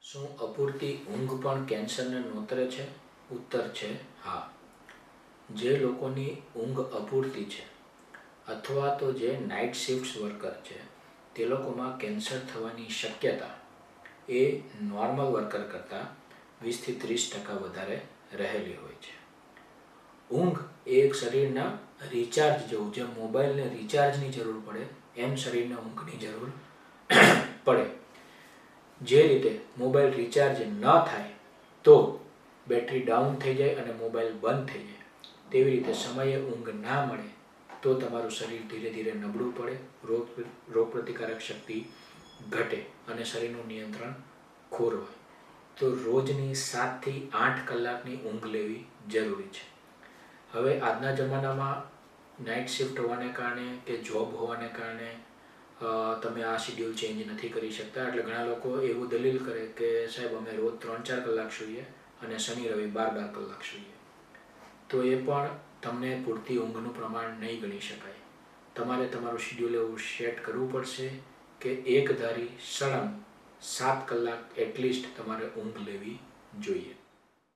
શું અપૂરતી ઊંઘ પણ કેન્સરને નોતરે છે? ઉત્તર છે હા. જે લોકોની ઊંઘ અપૂરતી છે અથવા તો જે નાઇટ શિફ્ટ્સ વર્કર છે તે લોકોમાં કેન્સર થવાની શક્યતા એ નોર્મલ વર્કર કરતાં 20થી 30% વધારે રહેલી હોય છે. ઊંઘ એ એક શરીરના રિચાર્જ જેવું, જેમ મોબાઈલને રિચાર્જની જરૂર પડે એમ શરીરને ઊંઘની જરૂર પડે. જે રીતે મોબાઈલ રિચાર્જ ન થાય તો બેટરી ડાઉન થઈ જાય અને મોબાઈલ બંધ થઈ જાય, તેવી રીતે સમયે ઊંઘ ના મળે તો તમારું શરીર ધીરે ધીરે નબળું પડે, રોગપ્રતિકારક શક્તિ ઘટે અને શરીરનું નિયંત્રણ ખોરવાય. તો રોજની 7થી 8 કલાકની ઊંઘ લેવી જરૂરી છે. હવે આજના જમાનામાં નાઇટ શિફ્ટ હોવાને કારણે કે જોબ હોવાને કારણે તમે આ શિડ્યુલ ચેન્જ નથી કરી શકતા, એટલે ઘણા લોકો એવું દલીલ કરે કે સાહેબ અમે રોજ 3-4 કલાક સૂઈએ અને શનિ રવિ 12-12 કલાક સૂઈએ. તો એ પણ તમને પૂરતી ઊંઘનું પ્રમાણ નહીં ગણી શકાય. તમારે તમારું શિડ્યુલ એવું સેટ કરવું પડશે કે એક ધારી સળંગ 7 કલાક એટલીસ્ટ તમારે ઊંઘ લેવી જોઈએ.